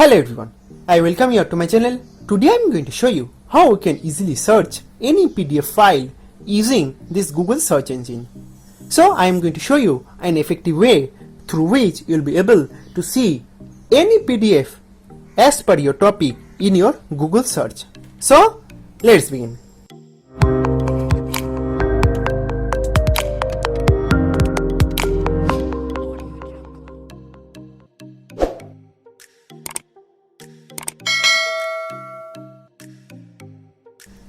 Hello everyone, I welcome you to my channel. Today I am going to show you how we can easily search any PDF file using this Google search engine. So I am going to show you an effective way through which you will be able to see any PDF as per your topic in your Google search. So let's begin.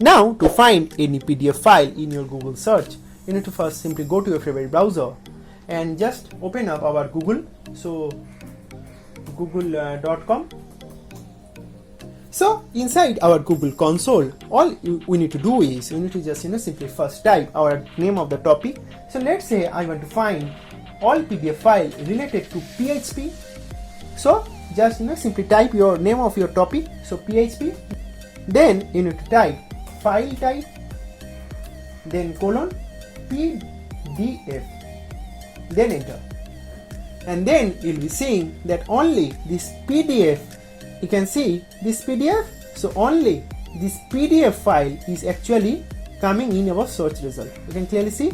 Now, to find any PDF file in your Google search, you need to first simply go to your favorite browser and just open up our Google. So google.com. So inside our Google console, all we need to do is we need to just simply first type our name of the topic. So let's say I want to find all PDF file related to PHP. So just simply type your name of your topic. So PHP. Then you need to type file type, then colon PDF, then enter, and then you'll be seeing that only this PDF, you can see this PDF, so only this PDF file is actually coming in our search result. You can clearly see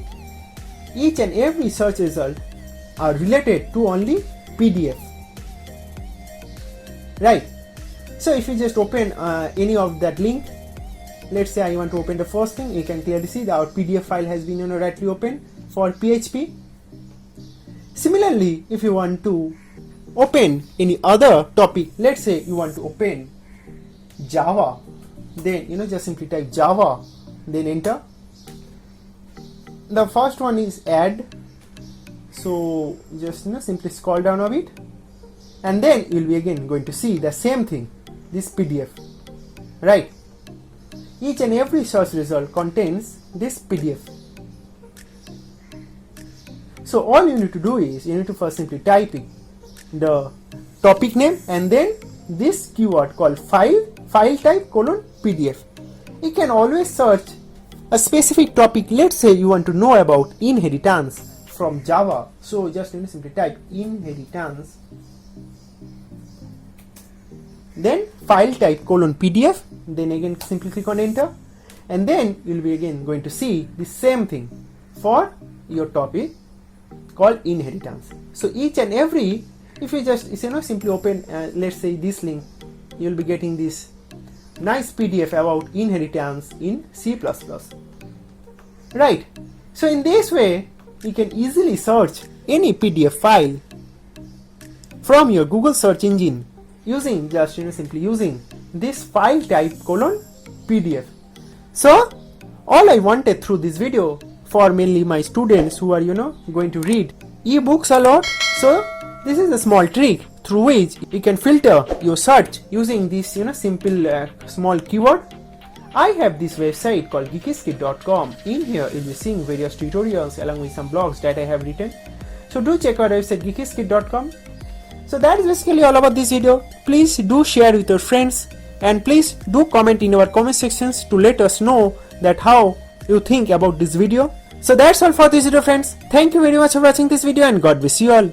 each and every search result are related to only PDF, right? So if you just open any of that link, let's say I want to open the first thing, you can clearly see that our PDF file has been rightly open for PHP. Similarly, if you want to open any other topic, let's say you want to open Java, then just simply type Java, then enter. The first one is add, so just simply scroll down a bit, and then you'll be again going to see the same thing, this PDF, right? Each and every search result contains this PDF. So all you need to do is you need to first simply type in the topic name and then this keyword called file type colon PDF. You can always search a specific topic. Let's say you want to know about inheritance from Java. So just simply type inheritance, then file type colon PDF, then again simply click on enter, and then you'll be again going to see the same thing for your topic called inheritance. So each and every, if you just simply open let's say this link, you'll be getting this nice PDF about inheritance in C++, right? So in this way you can easily search any PDF file from your Google search engine using just simply using this file type colon PDF. So all I wanted through this video for mainly my students who are going to read eBooks a lot, so this is a small trick through which you can filter your search using this simple small keyword. I have this website called geekyskit.com. In here you'll be seeing various tutorials along with some blogs that I have written, so do check out our website geekyskit.com. So that is basically all about this video. Please do share with your friends and please do comment in our comment sections to let us know that how you think about this video. So that's all for this video, friends. Thank you very much for watching this video and God bless you all.